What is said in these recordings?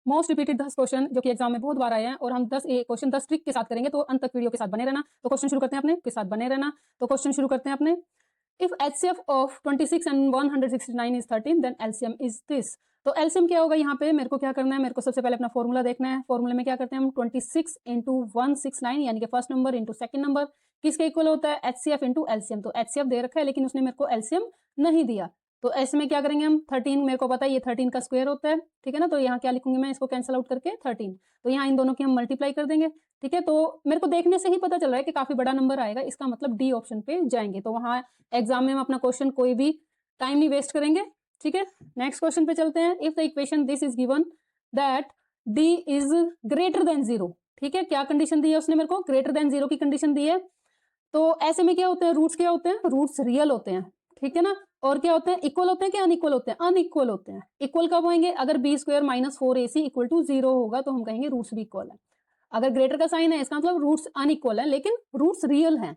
Most repeated 10 question जो कि exam में बहुत बार आए हैं और हम 10 क्वेश्चन 10 ट्रिक के साथ करेंगे, तो अंत तक वीडियो के साथ बने रहना। तो क्वेश्चन शुरू करते हैं अपने के साथ बने रहना। तो क्वेश्चन शुरू करते हैं अपने। If HCF of 26 and 169 is 13 then LCM is this। तो LCM क्या होगा यहाँ पे, मेरे को क्या करना है, मेरे को सबसे पहले अपना फॉर्मूला देखना है। फॉर्मूले में क्या करते हैं हम, 26 इंटू 169 यानी कि first number into second number किसके इक्वल होता है, HCF इंटू LCM। तो HCF दे रखा है लेकिन उसने मेरे को LCM नहीं दिया, तो ऐसे में क्या करेंगे हम, 13 मेरे को पता है ये 13 का स्क्वायर होता है, ठीक है ना। तो यहाँ क्या लिखूंगी मैं, इसको कैंसिल आउट करके 13, तो यहाँ इन दोनों की हम मल्टीप्लाई कर देंगे, ठीक है। तो मेरे को देखने से ही पता चल रहा है कि काफी बड़ा नंबर आएगा, इसका मतलब डी ऑप्शन पे जाएंगे। तो वहाँ एग्जाम में हम अपना क्वेश्चन कोई भी टाइम नहीं वेस्ट करेंगे, ठीक है। नेक्स्ट क्वेश्चन पे चलते हैं। If the equation this is given that D is greater than 0, ठीक है। क्या कंडीशन दी है उसने मेरे को, ग्रेटर देन 0 की कंडीशन दी है। तो ऐसे में क्या होते हैं, रूट्स क्या होते हैं, रूट्स रियल होते हैं, ठीक है ना। और क्या होते हैं, इक्वल होते हैं कि अनइक्वल होते हैं, अनइक्वल होते हैं। इक्वल कब होंगे, अगर B square minus 4ac equal to 0 होगा तो हम कहेंगे रूट्स भी इक्वल है। अगर ग्रेटर का साइन है इसका मतलब रूट्स अनइक्वल है लेकिन रूट्स रियल हैं।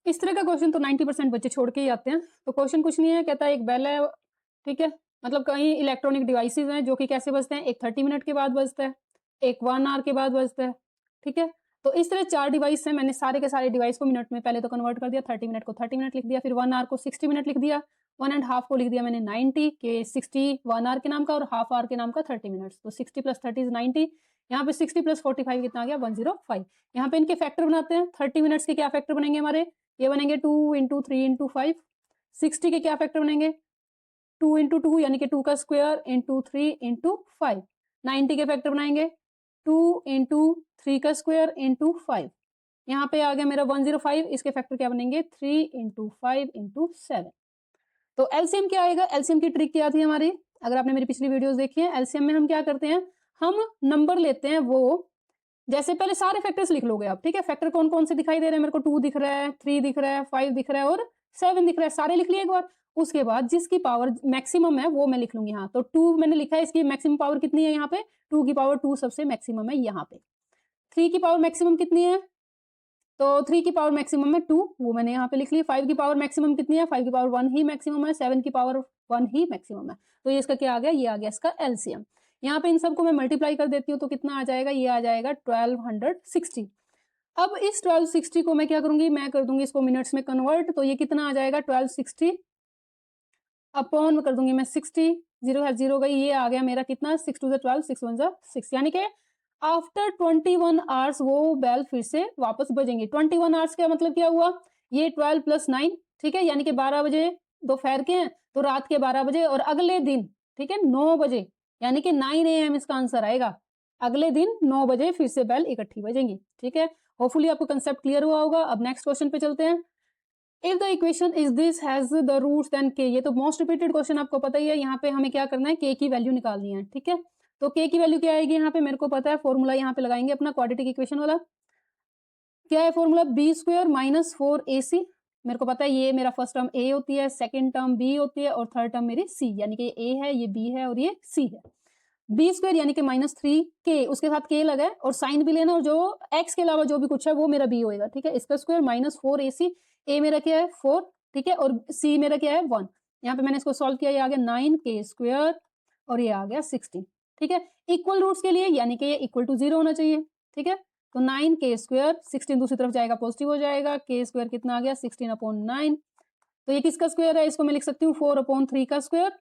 इस तरह का क्वेश्चन तो 90% बच्चे छोड़ के ही आते हैं। तो क्वेश्चन कुछ नहीं है, कहता है एक बेल है, ठीक है, मतलब कई इलेक्ट्रॉनिक डिवाइसेस हैं जो कि कैसे बजते हैं, एक 30 मिनट के बाद बजता है, एक 1 आवर के बाद बजता है, ठीक है। तो इस तरह 4 डिवाइस हैं, मैंने सारे के सारे डिवाइस को मिनट में पहले तो कन्वर्ट कर दिया, 30 मिनट को 30 मिनट लिख दिया, फिर 1 आवर को 60 मिनट लिख दिया, 1.5 को लिख दिया मैंने 90 के 60 1 आवर के नाम का और हाफ आवर के नाम का 30 मिनट्स। तो 60 प्लस 30 इज 90, यहाँ पे 60 प्लस 45 कितना आ गया, 105। यहाँ पे इनके फैक्टर बनाते हैं, 30 मिनट्स के क्या फैक्टर बनेंगे हमारे, ये बनेंगे 2 इंटू 3 इंटू 5। 60 के क्या फैक्टर बनेंगे, 2 इंटू 2 यानी कि 2 का स्क्वायर इंटू 3 इंटू 5। 90 के फैक्टर बनाएंगे 2 इंटू 3 का स्क्वायर इंटू 5। यहाँ पे आ गया मेरा 105, इसके फैक्टर क्या बनेंगे 3 इंटू 5 इंटू 7। तो एलसीएम क्या आएगा, एलसीएम की ट्रिक क्या थी हमारी, अगर आपने मेरी पिछली वीडियोस देखी है, एलसीएम में हम क्या करते हैं, हम नंबर लेते हैं वो, जैसे पहले सारे फैक्टर्स लिख लोगे आप, ठीक है। फैक्टर कौन कौन से दिखाई दे रहे हैं, मेरे को 2 दिख रहा है, 3 दिख रहा है, 5 दिख रहा है और 7 दिख रहा है, सारे लिख लिए एक बार। उसके बाद जिसकी पावर मैक्सिमम है वो मैं लिख लूंगी यहाँ। तो 2 मैंने लिखा है, इसकी मैक्सिमम पावर कितनी है, यहाँ पे 2 की पावर 2 सबसे मैक्सिमम है यहाँ पे। 3 की पावर मैक्सिमम कितनी है, तो 3 की पावर मैक्सिमम है 2, वो मैंने यहाँ पे लिख ली। 5 की पावर मैक्सिमम कितनी है, 5 की पावर 1 ही मैक्सिमम है, 7 की पावर 1 ही मैक्सिमम है। तो ये इसका क्या आ गया, ये आ गया इसका एलसीएम। यहाँ पे इन सबको मैं मल्टीप्लाई कर देती हूँ तो कितना आ जाएगा, ये आ जाएगा 1260। अब इस 1260 को मैं क्या करूंगी, मैं कर दूंगी इसको मिनट्स में कन्वर्ट, तो ये कितना आ जाएगा 1260 अपॉन कर दूंगी मैं 60, 0 है 0 गई, ये आ गया मेरा कितना 6 2 12 6 1 6, यानी कि आफ्टर 21 आवर्स वो बेल फिर से वापस बजेंगी। 21 आवर्स का मतलब क्या हुआ, ये 12 प्लस 9, ठीक है, यानी कि 12 बजे दोपहर के हैं तो रात के 12 बजे, और अगले दिन ठीक है 9 बजे, यानी कि 9 AM इसका आंसर आएगा। अगले दिन 9 बजे फिर से बेल इकट्ठी बजेंगी, ठीक है। होपफुली आपको कंसेप्ट क्लियर हुआ होगा। अब नेक्स्ट क्वेश्चन पे चलते हैं। If the equation is this has the roots then k, ये तो मोस्ट रिपीटेड क्वेश्चन आपको पता ही है। यहाँ पे हमें क्या करना है, के की वैल्यू निकालनी है, ठीक है। तो के की वैल्यू क्या आएगी, यहाँ पे मेरे को पता है फॉर्मूला, यहाँ पे लगाएंगे अपना क्वाड्रेटिक इक्वेशन वाला। क्या है formula, B square minus 4ac। मेरे को पता है ये मेरा फर्स्ट टर्म ए होती है, सेकेंड टर्म बी होती है और थर्ड टर्म मेरी सी, यानी कि ये ए है, ये बी है और ये सी है। बी स्क्वायर यानी कि -3k, उसके साथ के लगा है और साइन भी लेना, और जो एक्स के अलावा जो भी कुछ है वो मेरा बी होएगा, ठीक है। इसका स्क्वायर -4ac, ए मेरा क्या है 4, ठीक है, और सी मेरा क्या है 1। यहाँ पे मैंने इसको सॉल्व किया, ये आ गया 9k स्क्वायर और ये आ गया 16, ठीक है। इक्वल रूट्स के लिए यानी कि ये इक्वल टू 0 होना चाहिए, ठीक है। तो 9k स्क्वायर, 16 दूसरी तरफ जाएगा पॉजिटिव हो जाएगा, k स्क्वायर कितना आ गया 16/9। तो ये किसका स्क्वायर है, इसको मैं लिख सकती हूँ 4/3 का स्क्वायर,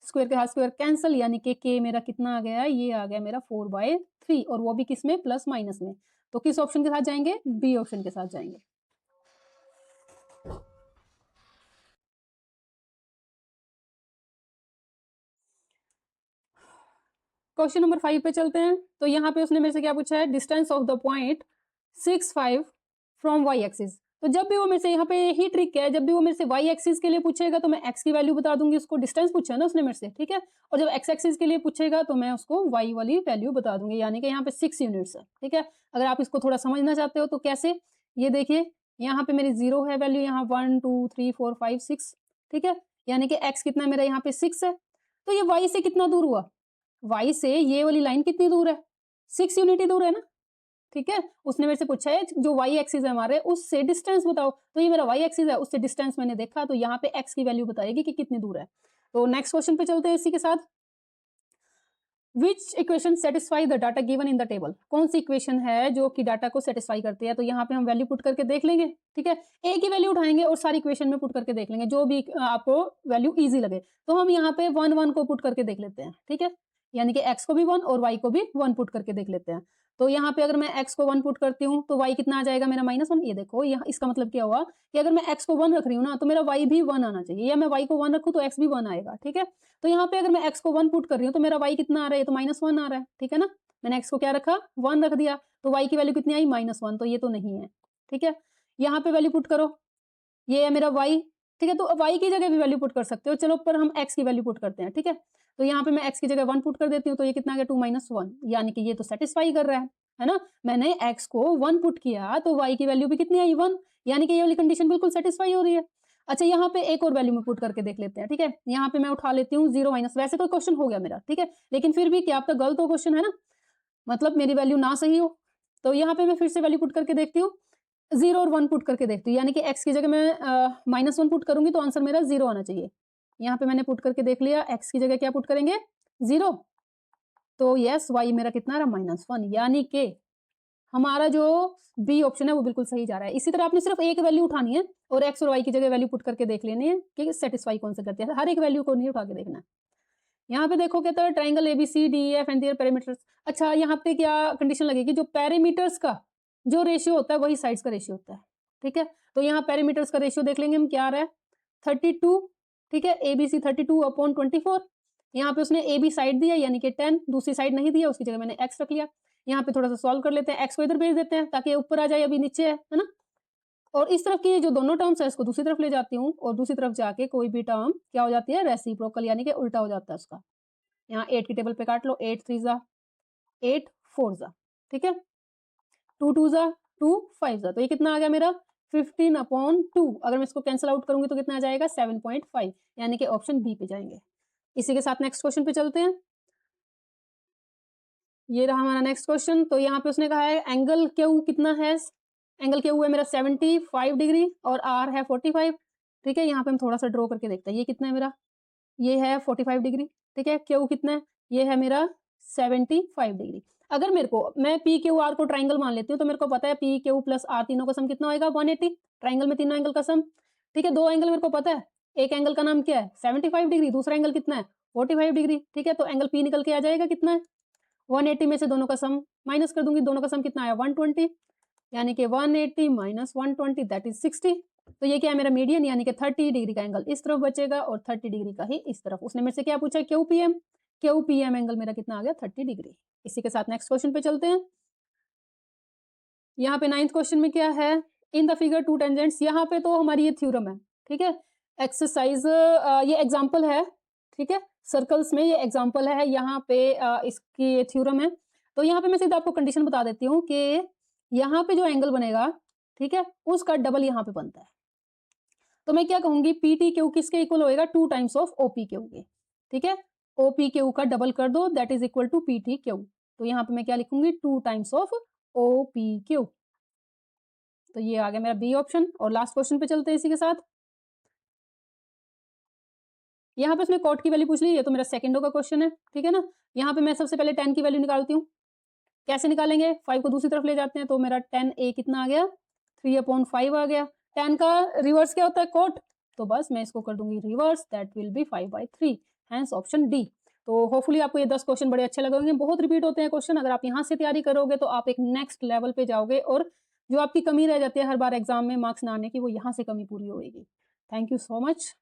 स्क्वायर के हाथ स्क्वायर कैंसिल, यानी कि के मेरा कितना आ गया है, ये आ गया मेरा 4/3, और वो भी किस में, प्लस माइनस में। तो किस ऑप्शन के साथ जाएंगे, बी ऑप्शन के साथ जाएंगे। क्वेश्चन नंबर 5 पे चलते हैं। तो यहाँ पे उसने मेरे से क्या पूछा है, distance of the point 65 from Y axis. तो जब भी वो मेरे से, यहाँ पे ही ट्रिक है, जब भी वो मेरे से वाई एक्सिस के लिए पूछेगा तो मैं एक्स की वैल्यू बता दूंगी, उसको डिस्टेंस पूछा है ना उसने मेरे से, ठीक है। और जब एक्स एक्सिस के लिए पूछेगा तो मैं उसको वाई वाली वैल्यू बता दूंगी, यानी कि यहाँ पे 6 यूनिट्स है, ठीक है। अगर आप इसको थोड़ा समझना चाहते हो तो कैसे, ये देखिए यहाँ पे मेरी 0 है वैल्यू, यहाँ 1 2 3 4 5 6, ठीक है, यानी कि एक्स कितना मेरा यहाँ पे 6 है। तो ये वाई से कितना दूर हुआ, वाई से ये वाली लाइन कितनी दूर है, 6 यूनिट ही दूर है ना, ठीक है। उसने मेरे से पूछा है जो वाई एक्सिस है हमारे, उससे डिस्टेंस बताओ। तो ये मेरा वाई एक्सिस है, उससे डिस्टेंस मैंने देखा, तो यहाँ पे एक्स की वैल्यू बताएगी कि कितनी दूर है। तो नेक्स्ट क्वेश्चन पे चलते हैं इसी के साथ। विच equation satisfy the data given in the table, कौन सी इक्वेशन है जो कि डाटा को सेटिस्फाई करती है। तो यहाँ पे हम वैल्यू पुट करके देख लेंगे, ठीक है, एक ही वैल्यू उठाएंगे और सारी इक्वेशन में पुट करके देख लेंगे, जो भी आपको वैल्यू इजी लगे। तो हम यहाँ पे 1 1 को पुट करके देख लेते हैं, ठीक है, यानी कि x को भी 1 और y को भी 1 पुट करके देख लेते हैं। तो यहाँ पे अगर मैं x को 1 पुट करती हूँ तो y कितना आ जाएगा मेरा -1। ये देखो, यहाँ इसका मतलब क्या हुआ कि अगर मैं x को 1 रख रही हूँ ना, तो मेरा y भी 1 आना चाहिए, या मैं y को 1 रखूँ तो x भी 1 आएगा, ठीक है। तो यहाँ पे अगर मैं x को 1 पुट कर रही हूँ तो मेरा y कितना आ रहा है, ये तो -1 आ रहा है, ठीक है ना। मैंने x को क्या रखा, 1 रख दिया, तो y की वैल्यू कितनी आई, -1, तो ये तो नहीं है, ठीक है। यहाँ पे वैल्यू पुट करो, ये है मेरा y, ठीक है। तो y की जगह भी वैल्यू पुट कर सकते हो, चलो पर हम x की वैल्यू पुट करते हैं, ठीक है। तो यहाँ पे मैं x की जगह 1 पुट कर देती हूँ, तो ये कितना आ गया 2 - 1, यानी कि ये तो सेटिस्फाई कर रहा है ना। मैंने x को 1 पुट किया तो y की वैल्यू भी कितनी आई, 1, यानी कि ये वाली कंडीशन बिल्कुल सेटिस्फाई हो रही है। अच्छा, यहाँ पे एक और वैल्यू में पुट करके देख लेते हैं, ठीक है। यहाँ पे मैं उठा लेती हूँ 0 - वैसे तो क्वेश्चन हो गया मेरा, ठीक है, लेकिन फिर भी क्या आपका गलत हो क्वेश्चन, है ना, मतलब मेरी वैल्यू ना सही हो। तो यहाँ पे मैं फिर से वैल्यू पुट करके देखती हूँ, 0 और 1 पुट करके देखती हूँ, यानी कि x की जगह मैं -1 पुट करूंगी तो आंसर मेरा 0 आना चाहिए। यहाँ पे मैंने पुट करके देख लिया, x की जगह क्या पुट करेंगे, 0, तो यस y मेरा कितना रहा, -1, यानी कि हमारा जो बी ऑप्शन है वो बिल्कुल सही जा रहा है। इसी तरह आपने सिर्फ एक वैल्यू उठानी है और x और y की जगह वैल्यू पुट करके देख लेनी है कि सेटिस्फाई कौन सा करती है, हर एक वैल्यू को नहीं उठा के देखना है। यहाँ पे देखो कहता है triangle ABCDEF and their parameters. अच्छा, यहाँ पे क्या कंडीशन लगेगी, जो पैरामीटर्स का जो रेशियो होता है वही साइड्स का रेशियो होता है, ठीक है। तो यहाँ पैरामीटर्स का रेशियो देख लेंगे हम, क्या आ रहा है 32, ठीक है, ABC 32/24। यहाँ पे उसने AB साइड दिया यानी कि 10, दूसरी साइड नहीं दिया, उसकी जगह मैंने x रख लिया। यहाँ पे थोड़ा सा सॉल्व कर लेते हैं, x को इधर भेज देते हैं ताकि ऊपर आ जाए, अभी नीचे है ना। और इस तरफ की जो दोनों टर्म्स है इसको दूसरी तरफ ले जाती हूँ, और दूसरी तरफ जाके कोई भी टर्म क्या हो जाती है, रेसिप्रोकल, यानी कि उल्टा हो जाता है उसका। यहाँ 8 की टेबल पे काट लो, 8 3 जा 8 4 जा, ठीक है, 2 2 जा 2 5 जा, तो ये कितना आ गया मेरा 15/2। अगर मैं इसको कैंसिल आउट करूंगी तो कितना आ जाएगा 7.5, यानी कि ऑप्शन बी पे जाएंगे। इसी के साथ नेक्स्ट क्वेश्चन पे चलते हैं। ये रहा हमारा नेक्स्ट क्वेश्चन। तो यहाँ पे उसने कहा है एंगल क्यू कितना है, एंगल क्यू है मेरा 75 डिग्री और आर है 45, ठीक है। यहाँ पे हम थोड़ा सा ड्रॉ करके देखते हैं, ये कितना है मेरा, ये है 45 डिग्री, ठीक है। क्यू कितना है, ये है मेरा 75 डिग्री। अगर मेरे को, मैं पी क्यू आर को ट्राइंगल मान लेती हूँ, तो मेरे को पता है पी क्यू प्लस आर तीनों का सम कितना होगा 180, ट्राइंगल में तीनों एंगल का सम, ठीक है। दो एंगल मेरे को पता है, एक एंगल का नाम क्या है 75 डिग्री, दूसरा एंगल कितना है 45 डिग्री, ठीक है। तो एंगल पी निकल के आ जाएगा कितना है 180, में से दोनों का सम माइनस कर दूंगी, दोनों का सम कितना आया 120, यानी कि 180 माइनस 120 दैट इज 60। तो ये क्या है मेरा मीडियन, यानी कि 30 डिग्री का एंगल इस तरफ बचेगा और 30 डिग्री का ही इस तरफ। उसने मेरे से क्या पूछा, क्यू पी एम एंगल मेरा कितना आ गया 30 डिग्री। इसी के साथ नेक्स्ट क्वेश्चन पे चलते हैं। यहाँ पे 9th क्वेश्चन में क्या है, इन द फिगर 2 टेंजेंट्स। यहाँ पे तो हमारी ये थ्योरम है, ठीक है, एक्सरसाइज, ये एग्जाम्पल है, ठीक है, सर्कल्स में ये एग्जाम्पल है, यहाँ पे इसकी थ्योरम है। तो यहाँ पे मैं सीधा आपको कंडीशन बता देती हूँ कि यहाँ पे जो एंगल बनेगा, ठीक है, उसका डबल यहाँ पे बनता है। तो मैं क्या कहूंगी, पीटी क्यू किसके इक्वल होएगा 2 टाइम्स ऑफ ओपी क्यू के, ठीक है। ओपी क्यू का डबल कर दो that is equal to PT Q. तो यहाँ पे मैं क्या लिखूंगी 2 टाइम्स ऑफ ओपी क्यू। तो ये आ गया मेरा बी ऑप्शन। और लास्ट क्वेश्चन पे चलते हैं इसी के साथ। यहाँ पे उसने कॉट की वैल्यू पूछ ली, ये तो मेरा सेकंडो का क्वेश्चन है, ठीक है ना। यहाँ पे मैं सबसे पहले 10 की वैल्यू निकालती हूँ। कैसे निकालेंगे, 5 को दूसरी तरफ ले जाते हैं, तो मेरा 10a कितना आ गया 3/5 आ गया। 10 का रिवर्स क्या होता है कॉट, तो बस मैं इसको कर दूंगी reverse, that will be 5/3, hence option D. तो होपफुली आपको ये 10 क्वेश्चन बड़े अच्छे लगे होंगे, बहुत रिपीट होते हैं क्वेश्चन। अगर आप यहाँ से तैयारी करोगे तो आप एक नेक्स्ट लेवल पे जाओगे, और जो आपकी कमी रह जाती है हर बार एग्जाम में मार्क्स ना आने की, वो यहाँ से कमी पूरी होगी। Thank you so much.